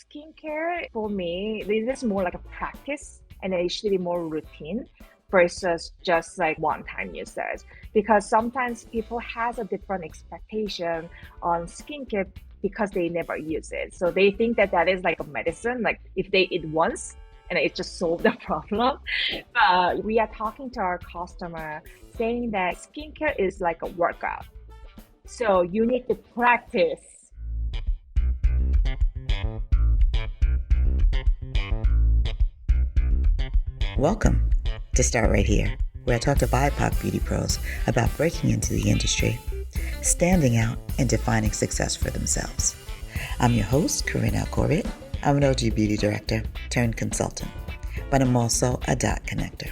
skincare, for me, this is more like a practice and it should be more routine versus just like one-time usage. Because sometimes people has a different expectation on skincare because they never use it. So they think that that is like a medicine, like if they eat once and it just solved the problem. But we are talking to our customer saying that skincare is like a workout. So you need to practice. Welcome to Start Right Here, where I talk to BIPOC beauty pros about breaking into the industry, standing out, and defining success for themselves. I'm your host, Corinne Alcorit. I'm an OG beauty director turned consultant, but I'm also a dot connector.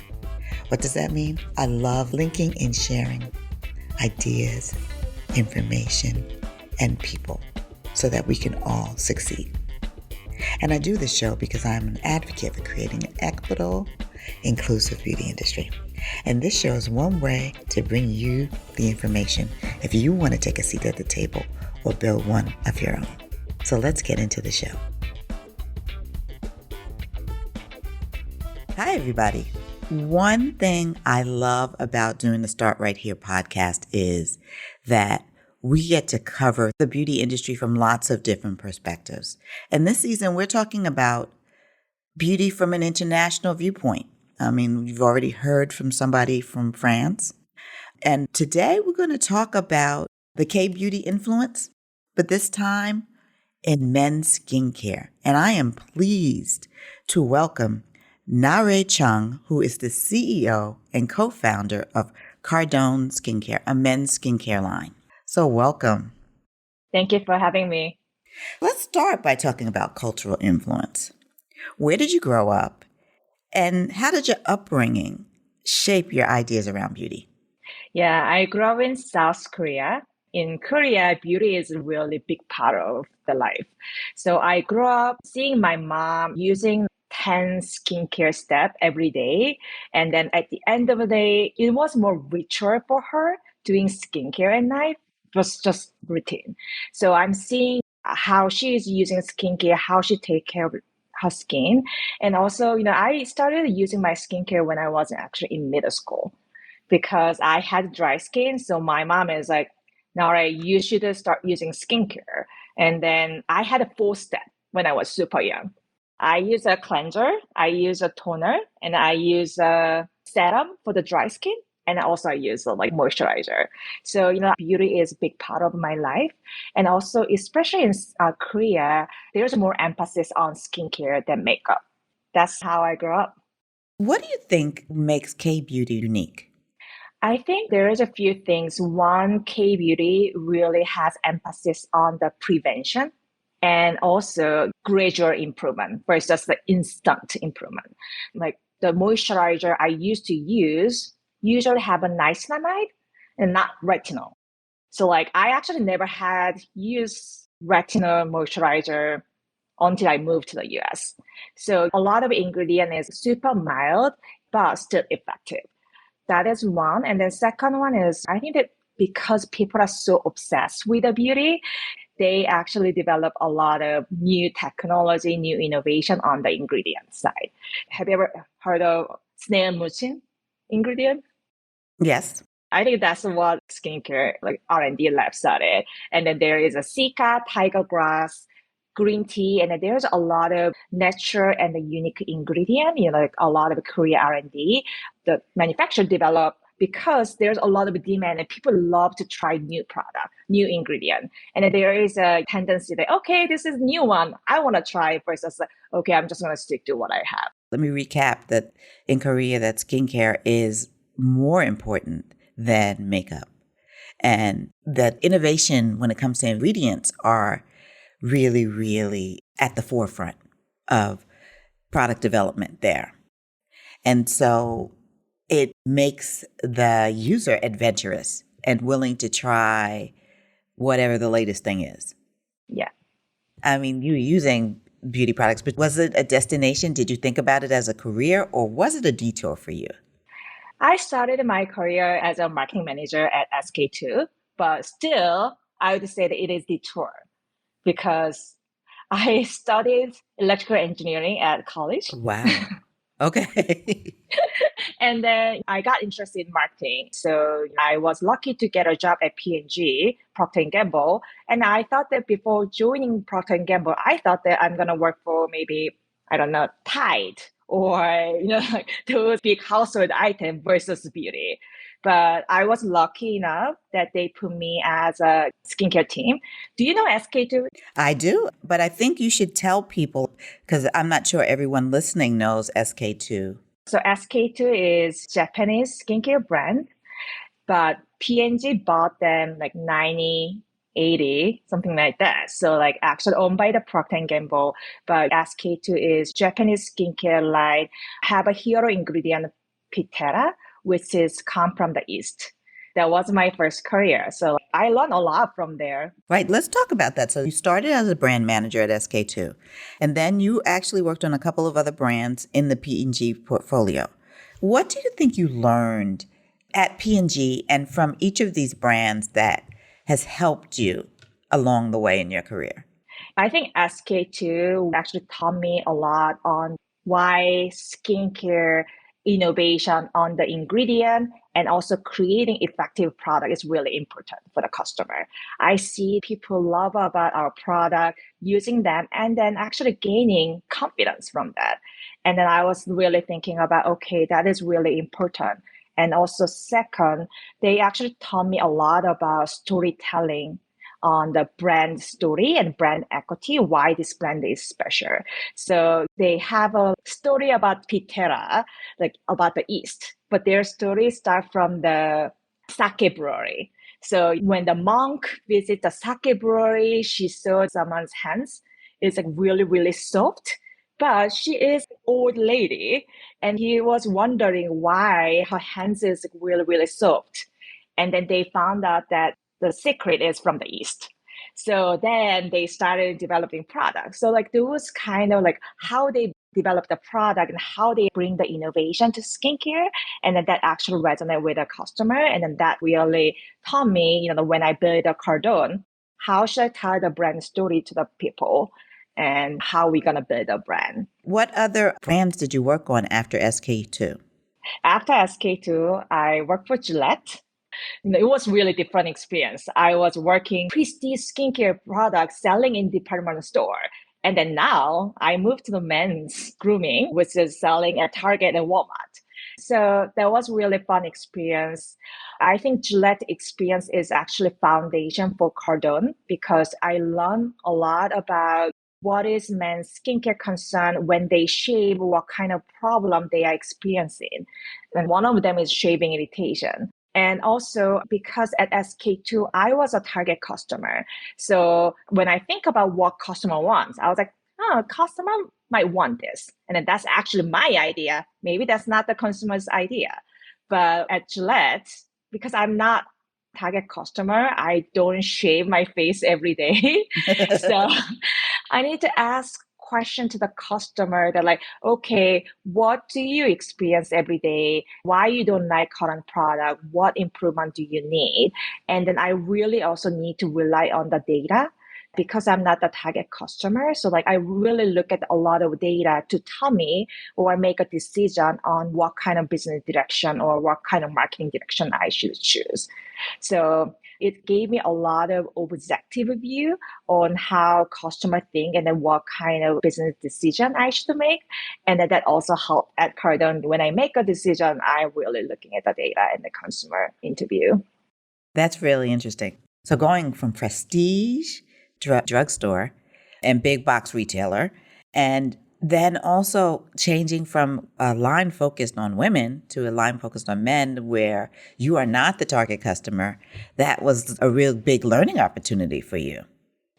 What does that mean? I love linking and sharing ideas, information, and people so that we can all succeed. And I do this show because I'm an advocate for creating an equitable, inclusive beauty industry. And this show is one way to bring you the information if you want to take a seat at the table or build one of your own. So let's get into the show. Hi, everybody. One thing I love about doing the Start Right Here podcast is that we get to cover the beauty industry from lots of different perspectives. And this season, we're talking about beauty from an international viewpoint. I mean, you've already heard from somebody from France. And today we're going to talk about the K-beauty influence, but this time in men's skincare. And I am pleased to welcome Narae Chung, who is the CEO and co-founder of Cardon Skincare, a men's skincare line. So welcome. Thank you for having me. Let's start by talking about cultural influence. Where did you grow up? And how did your upbringing shape your ideas around beauty? Yeah, I grew up in South Korea. In Korea, beauty is a really big part of the life. So I grew up seeing my mom using 10 skincare steps every day. And then at the end of the day, it was more ritual for her doing skincare at night. It was just routine. So I'm seeing how she is using skincare, how she take care of her skin. And also, I started using my skincare when I was actually in middle school because I had dry skin. So my mom is like, Nara, you should start using skincare. And then I had a 4-step when I was super young. I use a cleanser, I use a toner, and I use a serum for the dry skin. And also I use like moisturizer. So, beauty is a big part of my life. And also, especially in Korea, there's more emphasis on skincare than makeup. That's how I grew up. What do you think makes K-beauty unique? I think there is a few things. One, K-beauty really has emphasis on the prevention and also gradual improvement versus the instant improvement. Like the moisturizer I used to use usually have a niacinamide and not retinol. So like I actually never had used retinol moisturizer until I moved to the US. So a lot of ingredient is super mild, but still effective. That is one. And then second one is I think that because people are so obsessed with the beauty, they actually develop a lot of new technology, new innovation on the ingredient side. Have you ever heard of snail mucin ingredient? Yes. I think that's what skincare like R&D lab started. And then there is a Sika, tiger grass, green tea, and then there's a lot of natural and the unique ingredient, like a lot of Korea R&D. The manufacturer developed because there's a lot of demand and people love to try new product, new ingredient. And then there is a tendency that, okay, this is new one. I want to try versus, okay, I'm just going to stick to what I have. Let me recap that in Korea, that skincare is more important than makeup. And that innovation when it comes to ingredients are really, really at the forefront of product development there. And so it makes the user adventurous and willing to try whatever the latest thing is. Yeah. I mean, you're using beauty products, but was it a destination? Did you think about it as a career or was it a detour for you? I started my career as a marketing manager at SK2, but still, I would say that it is detour because I studied electrical engineering at college. Wow. Okay. And then I got interested in marketing. So I was lucky to get a job at P&G, Procter& and Gamble. And I thought that before joining Procter& and Gamble, I thought that I'm going to work for maybe, I don't know, Tide or, like those big household items versus beauty. But I was lucky enough that they put me as a skincare team. Do you know SK2? I do, but I think you should tell people because I'm not sure everyone listening knows SK2. So SK2 is Japanese skincare brand, but P&G bought them like 90, 80, something like that. So like actually owned by the Procter& and Gamble, but SK2 is Japanese skincare line, have a hero ingredient, Pitera, which is come from the East. That was my first career. So I learned a lot from there. Right, let's talk about that. So you started as a brand manager at SK2, and then you actually worked on a couple of other brands in the P&G portfolio. What do you think you learned at P&G and from each of these brands that has helped you along the way in your career? I think SK2 actually taught me a lot on why skincare innovation on the ingredient and also creating effective product is really important for the customer. I see people love about our product, using them, and then actually gaining confidence from that. And then I was really thinking about, okay, that is really important. And also second, they actually taught me a lot about storytelling on the brand story and brand equity, why this brand is special. So they have a story about Pitera, like about the East, but their story start from the sake brewery. So when the monk visits the sake brewery, she saw someone's hands. It's like really, really soft. But she is old lady, and he was wondering why her hands is really, really soft. And then they found out that the secret is from the East. So then they started developing products. So like those kind of like how they develop the product and how they bring the innovation to skincare. And then that actually resonate with the customer. And then that really taught me, when I build a Cardon, how should I tell the brand story to the people and how we going to build a brand. What other brands did you work on after SK2? After SK2, I worked for Gillette. It was really different experience. I was working prestige skincare products selling in department store. And then now I moved to the men's grooming, which is selling at Target and Walmart. So that was really fun experience. I think Gillette experience is actually foundation for Cardon because I learned a lot about what is men's skincare concern when they shave, what kind of problem they are experiencing. And one of them is shaving irritation. And also because at SK2, I was a target customer. So when I think about what customer wants, I was like, oh, customer might want this. And then that's actually my idea. Maybe that's not the consumer's idea. But at Gillette, because I'm not target customer, I don't shave my face every day. So I need to ask question to the customer that like, okay, what do you experience every day? Why you don't like current product? What improvement do you need? And then I really also need to rely on the data because I'm not the target customer. So like I really look at a lot of data to tell me or make a decision on what kind of business direction or what kind of marketing direction I should choose. So it gave me a lot of objective view on how customer think and then what kind of business decision I should make. And then that also helped at Cardon. When I make a decision, I'm really looking at the data and the consumer interview. That's really interesting. So going from prestige drugstore and big box retailer, and then also changing from a line focused on women to a line focused on men where you are not the target customer, that was a real big learning opportunity for you.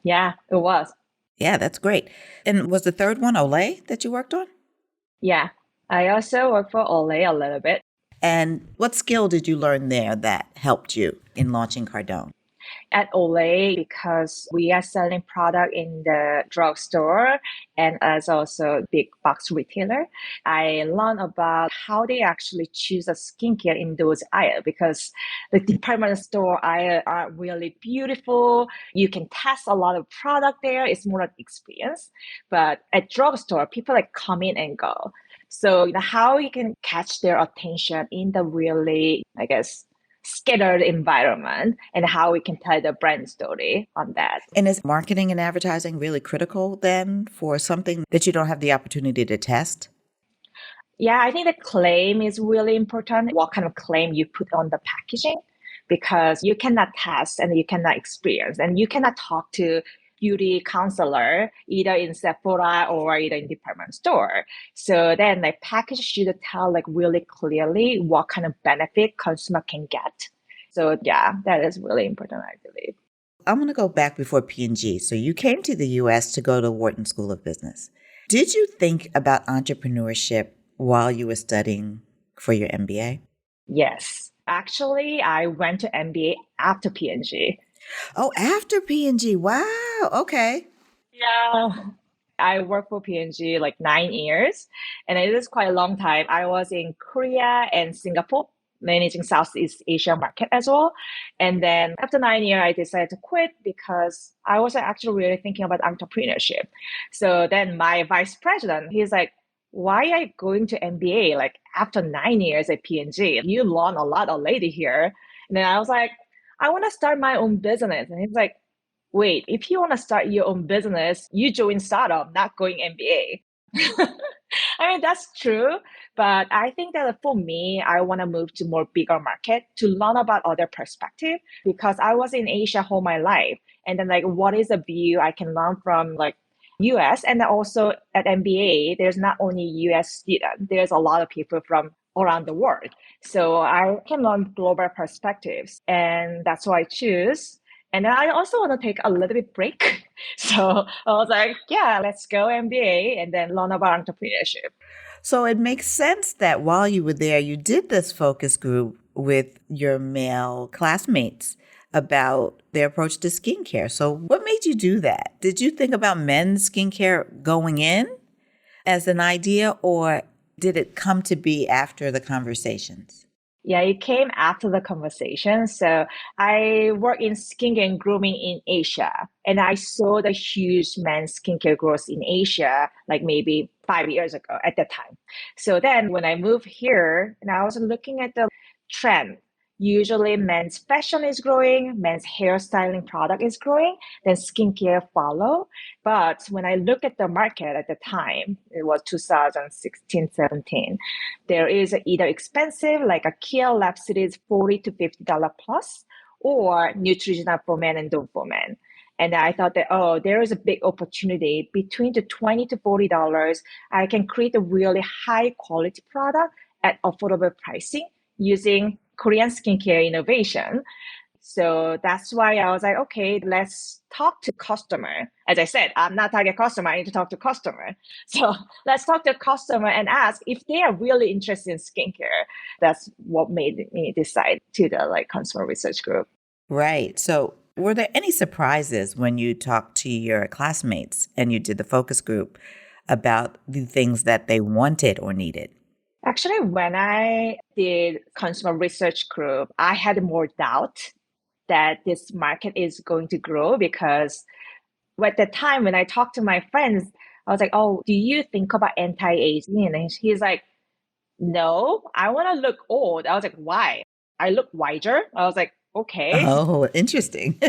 Yeah, it was. Yeah, that's great. And was the third one Olay that you worked on? Yeah, I also worked for Olay a little bit. And what skill did you learn there that helped you in launching Cardon? at Olay because we are selling product in the drugstore and as also big box retailer. I learned about how they actually choose a skincare in those aisles because the department store aisle are really beautiful. You can test a lot of product there. It's more like experience. But at drugstore, people like come in and go. So how you can catch their attention in the really, I guess, scattered environment and how we can tell the brand story on that. And is marketing and advertising really critical then for something that you don't have the opportunity to test? Yeah, I think the claim is really important. What kind of claim you put on the packaging, because you cannot test and you cannot experience and you cannot talk to beauty counselor either in Sephora or either in department store. So then like package should tell like really clearly what kind of benefit consumer can get. So yeah, that is really important, I believe. I'm going to go back before P&G. So you came to the U.S. to go to Wharton School of Business. Did you think about entrepreneurship while you were studying for your MBA? Yes. Actually, I went to MBA after P&G. Oh, after P&G. Wow. Okay. Yeah. I worked for P&G like 9 years, and it is quite a long time. I was in Korea and Singapore, managing Southeast Asia market as well. And then after 9 years, I decided to quit because I was actually really thinking about entrepreneurship. So then my vice president, he's like, why are you going to MBA like after 9 years at P&G? You learn a lot already here. And then I was like, I want to start my own business. And he's like, wait, if you want to start your own business, you join startup, not going MBA. I mean, that's true. But I think that for me, I want to move to more bigger market to learn about other perspective because I was in Asia whole my life. And then like, what is a view I can learn from like US and also at MBA, there's not only US student, there's a lot of people from around the world. So I can learn global perspectives and that's why I choose. And then I also want to take a little bit break. So I was like, yeah, let's go MBA and then learn about entrepreneurship. So it makes sense that while you were there, you did this focus group with your male classmates about their approach to skincare. So what made you do that? Did you think about men's skincare going in as an idea, or did it come to be after the conversations? Yeah, it came after the conversation. So I work in skincare and grooming in Asia, and I saw the huge men's skincare growth in Asia, like maybe 5 years ago at that time. So then when I moved here, and I was looking at the trend, usually men's fashion is growing, men's hairstyling product is growing, then skincare follow. But when I look at the market at the time, it was 2016, 17, there is either expensive, like a Kia Lab Series $40 to $50 plus, or Neutrogena for men and Dove for men. And I thought that, oh, there is a big opportunity between the $20 to $40. I can create a really high quality product at affordable pricing using Korean skincare innovation. So that's why I was like, okay, let's talk to customer. As I said, I'm not target customer. I need to talk to customer. So let's talk to customer and ask if they are really interested in skincare. That's what made me decide to the like consumer research group. Right. So were there any surprises when you talked to your classmates and you did the focus group about the things that they wanted or needed? Actually, when I did consumer research group, I had more doubt that this market is going to grow because at the time when I talked to my friends, I was like, oh, do you think about anti-aging? And he's like, no, I want to look old. I was like, why? I look wiser. I was like, okay. Oh, interesting.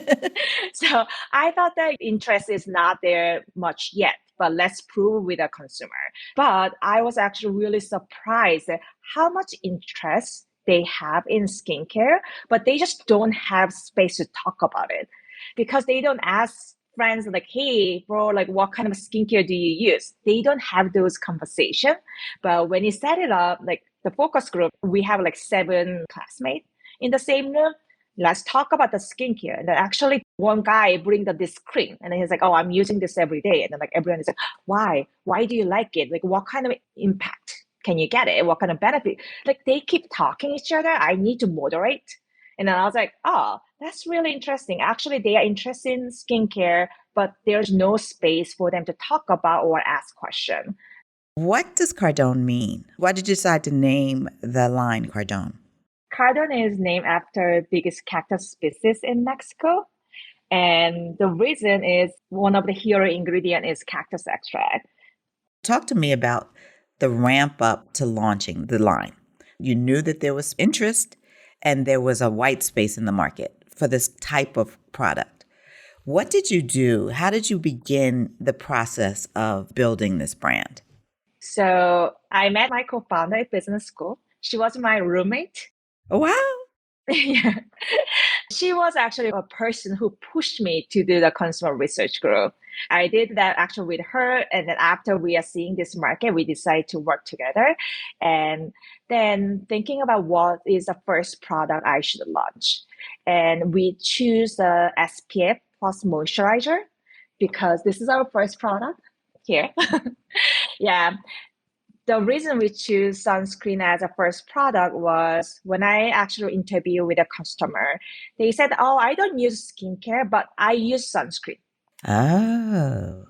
So I thought that interest is not there much yet, but let's prove with a consumer. But I was actually really surprised at how much interest they have in skincare, but they just don't have space to talk about it because they don't ask friends like, hey, bro, like what kind of skincare do you use? They don't have those conversations. But when you set it up, like the focus group, we have like 7 classmates in the same room. Let's talk about the skincare. And then actually one guy bring this cream and then he's like, oh, I'm using this every day. And then like everyone is like, why? Why do you like it? Like what kind of impact can you get it? What kind of benefit? Like they keep talking each other. I need to moderate. And then I was like, oh, That's really interesting. Actually, they are interested in skincare, but there's no space for them to talk about or ask questions. What does Cardon mean? Why did you decide to name the line Cardon? Cardon is named after biggest cactus species in Mexico. And the reason is one of the hero ingredient is cactus extract. Talk to me about the ramp up to launching the line. You knew that there was interest and there was a white space in the market for this type of product. What did you do? How did you begin the process of building this brand? So I met my co-founder at business school. She was my roommate. Oh, wow. Yeah. She was actually a person who pushed me to do the consumer research group. I did that actually with her. And then after we are seeing this market, we decided to work together. And then thinking about what is the first product I should launch. And we choose the SPF plus moisturizer because this is our first product here. Yeah. The reason we choose sunscreen as a first product was when I actually interviewed with a customer, they said, "Oh, I don't use skincare, but I use sunscreen." Oh.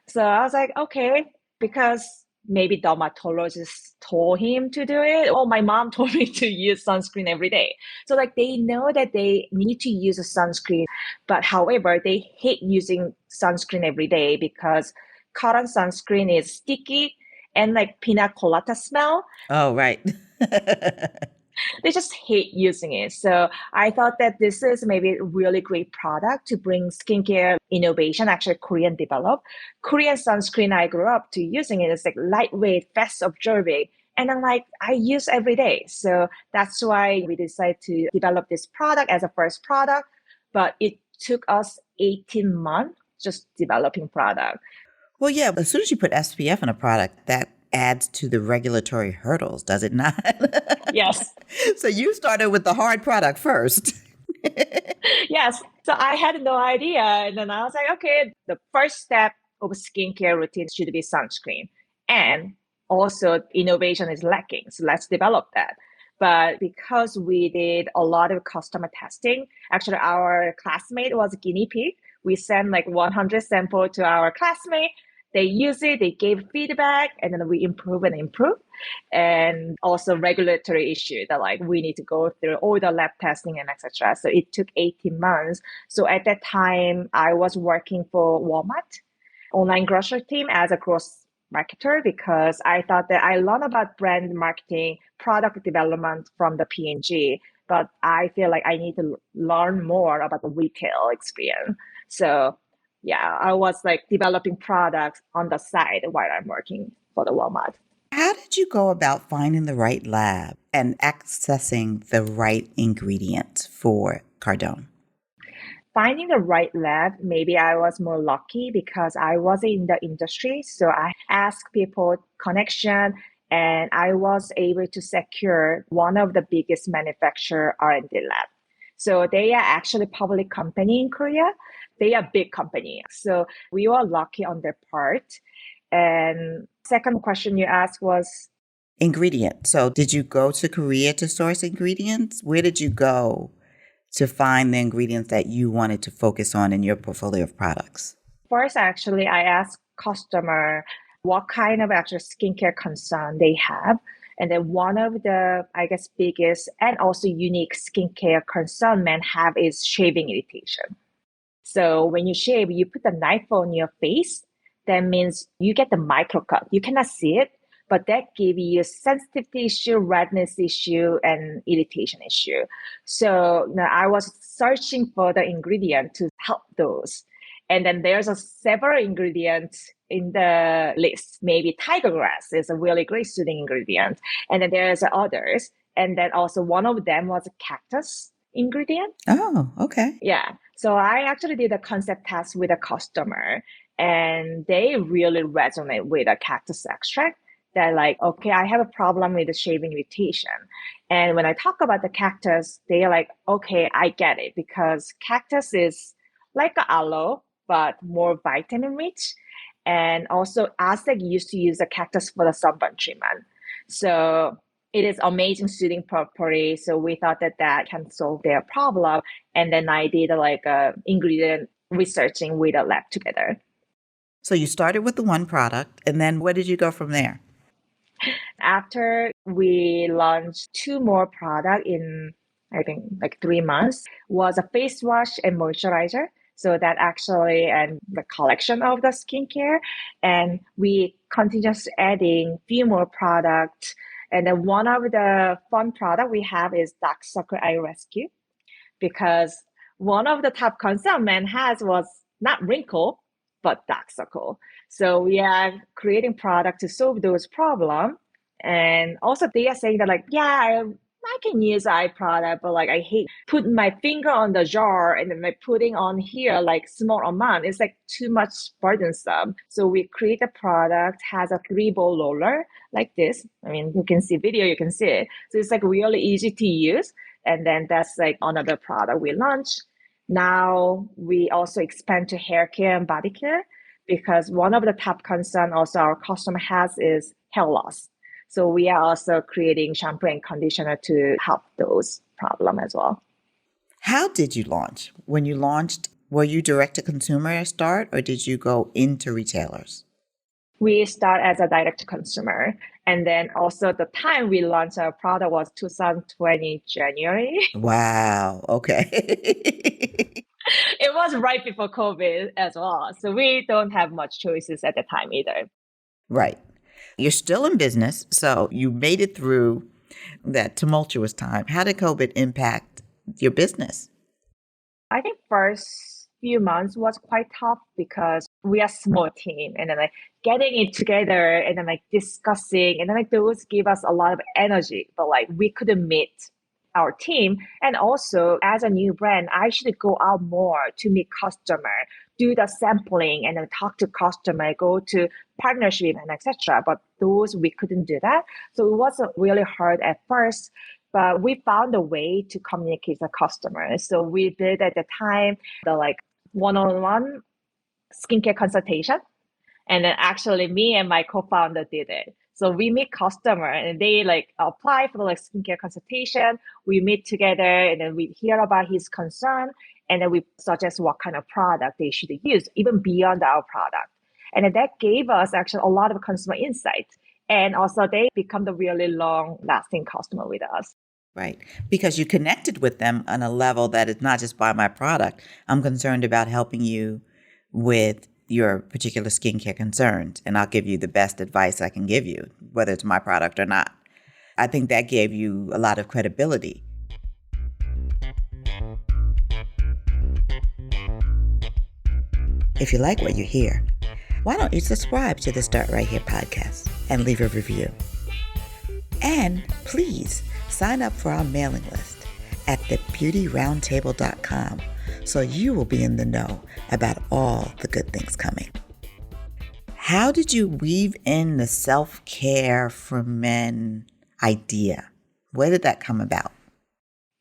So I was like, okay, because maybe dermatologist told him to do it, or my mom told me to use sunscreen every day. So like they know that they need to use a sunscreen, but however, they hate using sunscreen every day because cotton sunscreen is sticky and like pina colada smell. Oh, right. They just hate using it. So I thought that this is maybe a really great product to bring skincare innovation, actually Korean developed. Korean sunscreen I grew up to using it is like lightweight, fast absorbing. And I'm like, I use every day. So that's why we decided to develop this product as a first product. But it took us 18 months just developing product. Well, yeah, as soon as you put SPF in a product, that adds to the regulatory hurdles, does it not? Yes. So you started with the hard product first. Yes. So I had no idea. And then I was like, okay, the first step of skincare routine should be sunscreen. And also innovation is lacking. So let's develop that. But because we did a lot of customer testing, actually our classmate was a guinea pig. We sent like 100 sample to our classmate. They use it, they gave feedback, and then we improve and improve. And also regulatory issue that like we need to go through all the lab testing and etc. So it took 18 months. So at that time, I was working for Walmart online grocery team as a growth marketer because I thought that I learned about brand marketing, product development from the P&G, but I feel like I need to learn more about the retail experience. So yeah, I was like developing products on the side while I'm working for the Walmart. How did you go about finding the right lab and accessing the right ingredients for Cardon? Finding the right lab, maybe I was more lucky because I was in the industry. So I asked people connection and I was able to secure one of the biggest manufacturer R&D lab. So they are actually public company in Korea. They are big company. So we were lucky on their part. And second question you asked was, Ingredient. So did you go to Korea to source ingredients? Where did you go to find the ingredients that you wanted to focus on in your portfolio of products? first, actually, I asked customer what kind of actual skincare concern they have. And then one of the, I guess, biggest and also unique skincare concern men have is shaving irritation. So when you shave, you put the knife on your face. That means you get the microcut. You cannot see it, but that gives you sensitivity issue, redness issue, and irritation issue. So now I was searching for the ingredient to help those. And then there's a several ingredients in the list. Maybe tiger grass is a really great soothing ingredient. And then there's others. And then also one of them was a cactus ingredient. Oh, okay. Yeah. So I actually did a concept test with a customer and they really resonate with a cactus extract. They're like, okay, I have a problem with the shaving irritation. And when I talk about the cactus, they're like, okay, I get it because cactus is like a aloe, but more vitamin rich. And also Aztec used to use a cactus for the sunburn treatment. So It is amazing soothing property. So we thought that that can solve their problem. And then I did like ingredient researching with a lab together. So you started with the one product, and then where did you go from there? After we launched two more products in, I think, like 3 months, was a face wash and moisturizer. So that actually and the collection of the skincare, and we continuous adding few more products. And then one of the fun product we have is dark circle eye rescue, because one of the top concern men has was not wrinkle but dark circle. So we are creating product to solve those problems. And also they are saying that like, yeah, I can use eye product, but like I hate putting my finger on the jar and then like putting on here like small amount. It's like too much burdensome. So we create a product has a 3-bowl roller like this. I mean, you can see video, you can see it. So it's like really easy to use. And then that's like another product we launched. Now we also expand to hair care and body care, because one of the top concern also our customer has is hair loss. So we are also creating shampoo and conditioner to help those problem as well. How did you launch? When you launched, were you direct to consumer at start, or did you go into retailers? We start as a direct to consumer. And then also the time we launched our product was 2020 January. Wow. Okay. It was right before COVID as well. So we don't have much choices at the time either. Right. You're still in business, so you made it through that tumultuous time. How did COVID impact your business? I think first few months was quite tough because we are a small team, and then like getting it together and then like discussing and then like those give us a lot of energy, but like we couldn't meet our team. And also as a new brand, I should go out more to meet customer, do the sampling and then talk to customer, go to partnership and etc. But those we couldn't do that. So it was really hard at first, but we found a way to communicate with the customer. So we did at the time the like one-on-one skincare consultation. And then actually me and my co-founder did it. So we meet customer and they like apply for the like skincare consultation. We meet together and then we hear about his concern. And then we suggest what kind of product they should use, even beyond our product. And then that gave us actually a lot of consumer insight. And also they become the really long lasting customer with us. Right. Because you connected with them on a level that is not just buy my product. I'm concerned about helping you with your particular skincare concerns, and I'll give you the best advice I can give you, whether it's my product or not. I think that gave you a lot of credibility. If you like what you hear, why don't you subscribe to the Start Right Here podcast and leave a review? And please sign up for our mailing list at thebeautyroundtable.com so you will be in the know about all the good things coming. How did you weave in the self-care for men idea? Where did that come about?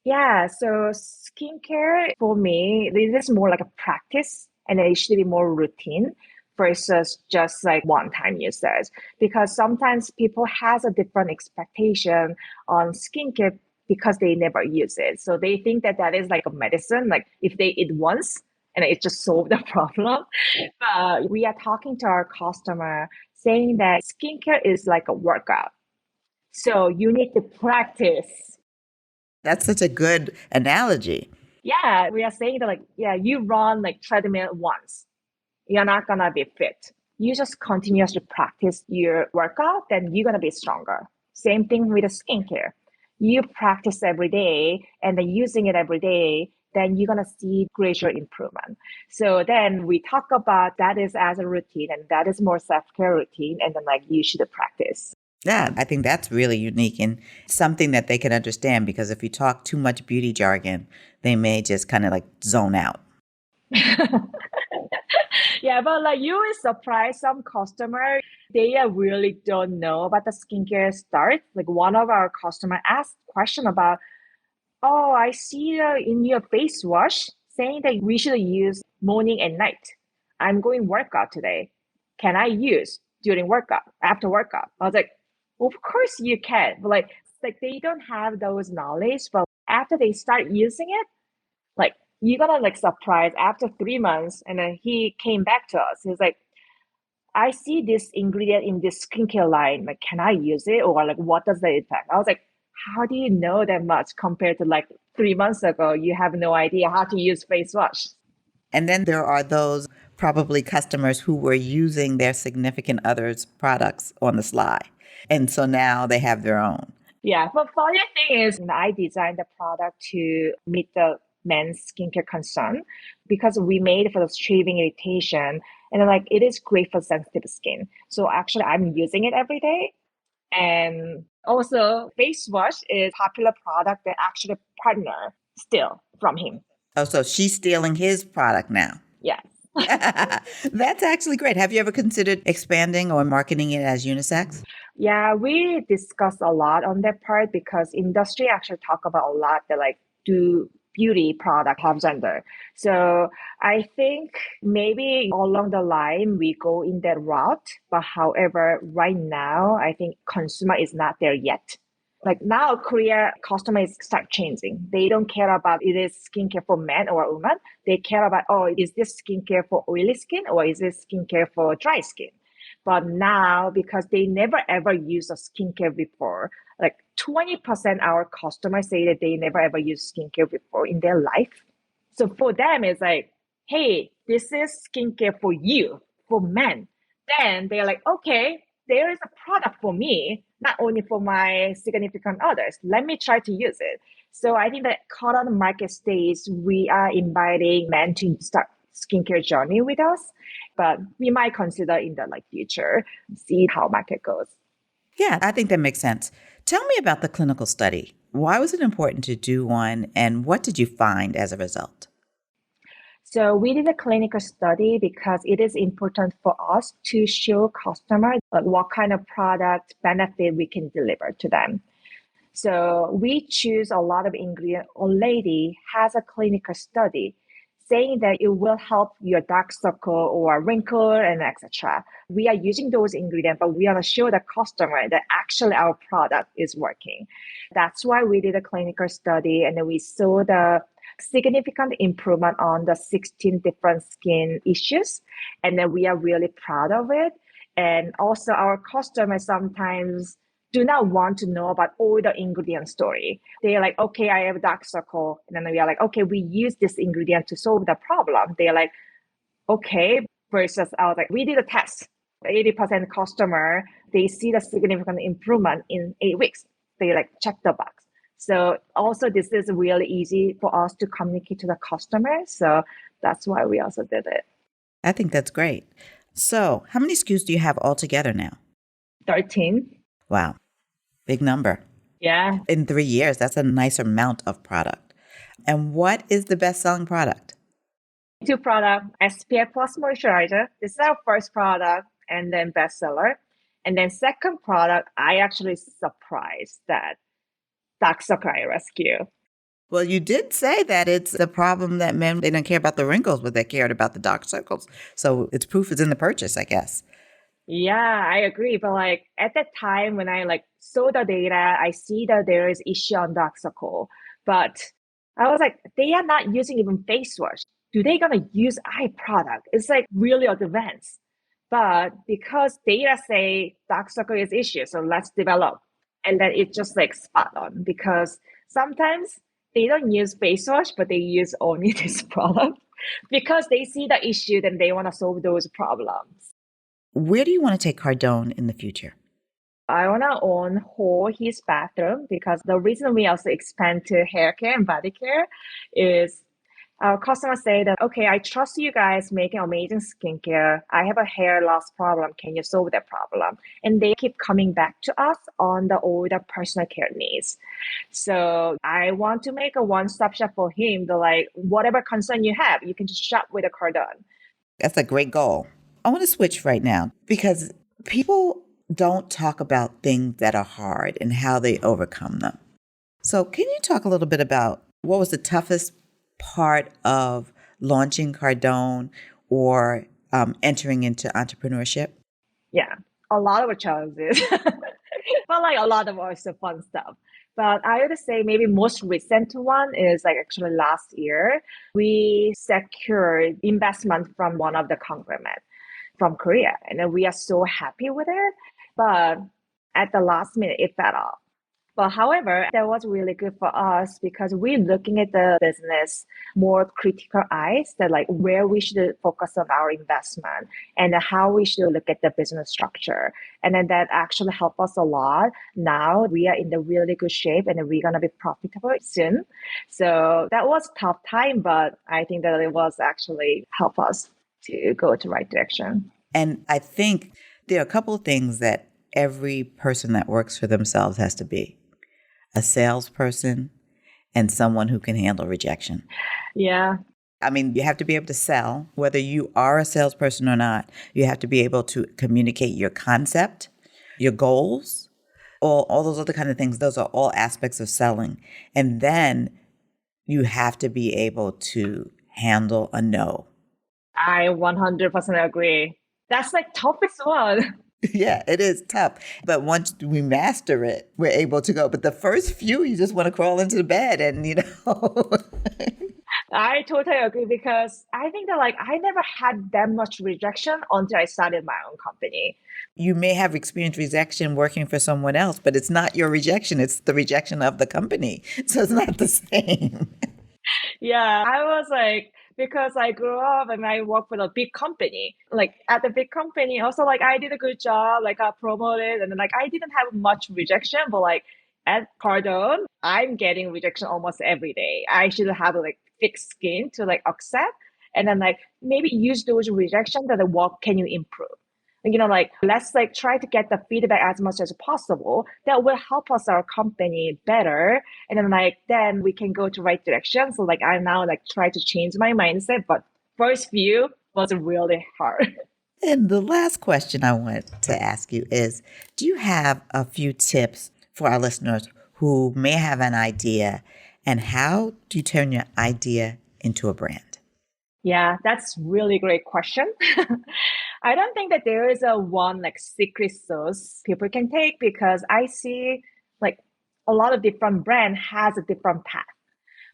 Yeah, so skincare for me, this is more like a practice and it should be more routine versus just like one-time usage. Because sometimes people has a different expectation on skincare because they never use it. So they think that that is like a medicine, like if they eat once and it just solved the problem. But we are talking to our customer saying that skincare is like a workout. So you need to practice. That's such a good analogy. Yeah, we are saying that like, yeah, you run like treadmill once, you're not gonna be fit. You just continuously practice your workout, then you're gonna be stronger. Same thing with the skincare. You practice every day and then using it every day, then you're gonna see greater improvement. So then we talk about that is as a routine and that is more self-care routine, and then like you should practice. Yeah, I think that's really unique and something that they can understand, because if you talk too much beauty jargon, they may just kind of like zone out. Yeah, but like you will surprise some customer. They really don't know about the skincare start. Like one of our customer asked question about, oh, I see in your face wash saying that we should use morning and night. I'm going workout today. Can I use during workout, after workout? I was like, of course you can. But like Like they don't have those knowledge, but after they start using it, like you're gonna like surprise after 3 months. And then he came back to us. He's like, I see this ingredient in this skincare line. Like, can I use it? Or like, what does the effect? I was like, how do you know that much compared to like 3 months ago? You have no idea how to use face wash. And then there are those probably customers who were using their significant other's products on the sly. And so now they have their own. Yeah, but funny thing is, I designed the product to meet the men's skincare concern because we made it for the shaving irritation, and like it is great for sensitive skin. So actually, I'm using it every day. And also, face wash is popular product that actually partner still from him. Oh, so she's stealing his product now. Yes. That's actually great. Have you ever considered expanding or marketing it as unisex? Yeah, we discuss a lot on that part because industry actually talk about a lot that like do beauty product have gender. So I think maybe along the line we go in that route. But however, right now I think consumer is not there yet. Like now Korea customers start changing. They don't care about it is skincare for men or women. They care about, oh, is this skincare for oily skin or is this skincare for dry skin? But now, because they never ever use a skincare before, like 20% our customers say that they never ever use skincare before in their life. So for them, it's like, hey, this is skincare for you, for men. Then they're like, okay, there is a product for me, not only for my significant others. Let me try to use it. So I think that current market stage, we are inviting men to start skincare journey with us, but we might consider in the like future, see how market goes. Yeah, I think that makes sense. Tell me about the clinical study. Why was it important to do one, and what did you find as a result? So we did a clinical study because it is important for us to show customers like what kind of product benefit we can deliver to them. So we choose a lot of ingredients. Olay has a clinical study saying that it will help your dark circle or wrinkle and etc. We are using those ingredients, but we want to show the customer that actually our product is working. That's why we did a clinical study, and then we saw the significant improvement on the 16 different skin issues. And then we are really proud of it. And also our customers sometimes do not want to know about all the ingredient story. They're like, okay, I have a dark circle. And then we are like, okay, we use this ingredient to solve the problem. They're like, okay, versus I was like, we did a test. 80% customer, they see the significant improvement in 8 weeks. They like check the box. So also this is really easy for us to communicate to the customer. So that's why we also did it. I think that's great. So, how many SKUs do you have altogether now? 13. Wow, big number. Yeah. In 3 years, that's a nice amount of product. And what is the best-selling product? 2 product, SPF plus moisturizer. This is our first product and then bestseller. And then second product, I actually surprised that dark circle I rescue. Well, you did say that it's the problem that men, they don't care about the wrinkles, but they cared about the dark circles. So its proof is in the purchase, I guess. Yeah, I agree. But like at that time when I like saw the data, I see that there is issue on dark circle. But I was like, they are not using even face wash. Do they gonna use eye product? It's like really advanced. But because data say dark circle is issue, so let's develop. And then it's just like spot on because sometimes they don't use face wash, but they use only this product because they see the issue, then they want to solve those problems. Where do you want to take Cardon in the future? I want to own whole his bathroom because the reason we also expand to hair care and body care is our customers say that, okay, I trust you guys making amazing skincare. I have a hair loss problem. Can you solve that problem? And they keep coming back to us on the older personal care needs. So I want to make a one-stop shop for him. The like, whatever concern you have, you can just shop with a Cardon. That's a great goal. I want to switch right now because people don't talk about things that are hard and how they overcome them. So can you talk a little bit about what was the toughest part of launching Cardon or entering into entrepreneurship? Yeah, a lot of challenges. but like a lot of also fun stuff. But I would say maybe most recent one is like actually last year, we secured investment from one of the conglomerate from Korea. And then we are so happy with it. But at the last minute, it fell off. But however, that was really good for us because we're looking at the business more critical eyes that like where we should focus on our investment and how we should look at the business structure. And then that actually helped us a lot. Now we are in the really good shape and we're going to be profitable soon. So that was tough time, but I think that it was actually help us to go to right direction. And I think there are a couple of things that every person that works for themselves has to be: a salesperson and someone who can handle rejection. Yeah. I mean, you have to be able to sell, whether you are a salesperson or not. You have to be able to communicate your concept, your goals, all those other kind of things. Those are all aspects of selling. And then you have to be able to handle a no. I 100% agree. That's like toughest one. Yeah, it is tough. But once we master it, we're able to go. But the first few, you just want to crawl into the bed and, I totally agree because I think that like I never had that much rejection until I started my own company. You may have experienced rejection working for someone else, but it's not your rejection. It's the rejection of the company. So it's not the same. Yeah, I was like, because I grew up and I worked for a big company. Like at the big company, also like I did a good job, like got promoted, and then like I didn't have much rejection, but like at Cardon, I'm getting rejection almost every day. I should have like thick skin to like accept, and then like maybe use those rejections that what can you improve. Like let's like try to get the feedback as much as possible. That will help us our company better. And then we can go to right direction. So like I now like try to change my mindset, but first few was really hard. And the last question I want to ask you is, do you have a few tips for our listeners who may have an idea, and how do you turn your idea into a brand? Yeah, that's really great question. I don't think that there is a one like secret sauce people can take because I see like a lot of different brand has a different path.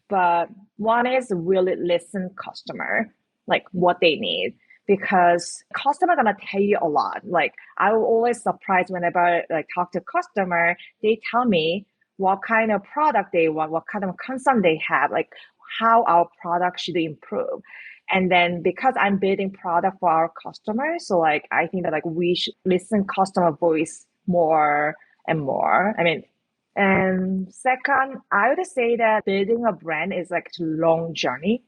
But one is really listen customer, like what they need. Because customer gonna tell you a lot. Like I will always surprised whenever I like talk to customer, they tell me what kind of product they want, what kind of concern they have, like how our product should improve. And then because I'm building product for our customers, so like I think that like we should listen customer voice more and more. And second, I would say that building a brand is like a long journey.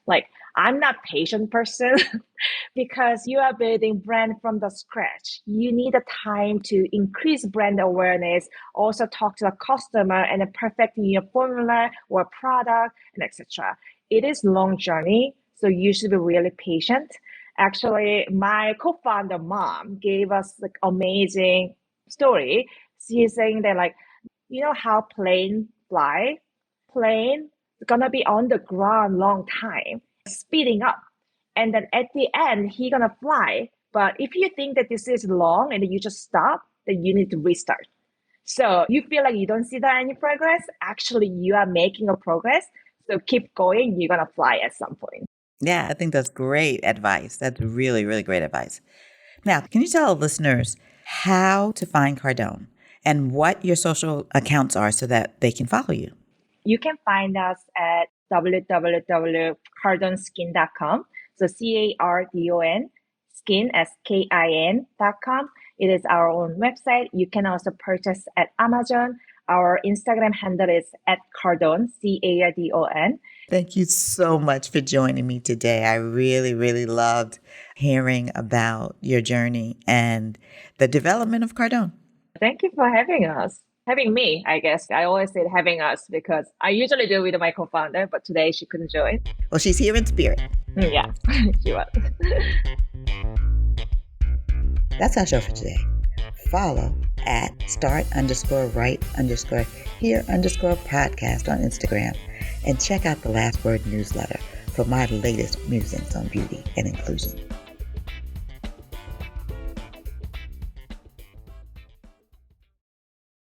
Like I'm not patient person because you are building brand from the scratch. You need a time to increase brand awareness, also talk to the customer and then perfecting your formula or product and etc. It is long journey, so you should be really patient. Actually, my co-founder mom gave us like amazing story. She's saying that like, how plane fly? Plane gonna be on the ground long time, speeding up. And then at the end, he gonna fly. But if you think that this is long and you just stop, then you need to restart. So you feel like you don't see that any progress. Actually, you are making a progress. So keep going. You're gonna fly at some point. Yeah, I think that's great advice. That's really, really great advice. Now, can you tell listeners how to find Cardon and what your social accounts are so that they can follow you? You can find us at www.cardonskin.com. So Cardon, skin, SKIN.com. It is our own website. You can also purchase at Amazon. Our Instagram handle is at Cardon, Cardon. Thank you so much for joining me today. I really, really loved hearing about your journey and the development of Cardon. Thank you for having me, I guess. I always say having us because I usually do with my co-founder, but today she couldn't join. Well, she's here in spirit. Yeah, she was. That's our show for today. Follow at start_right_here_podcast on Instagram and check out the Last Word newsletter for my latest musings on beauty and inclusion.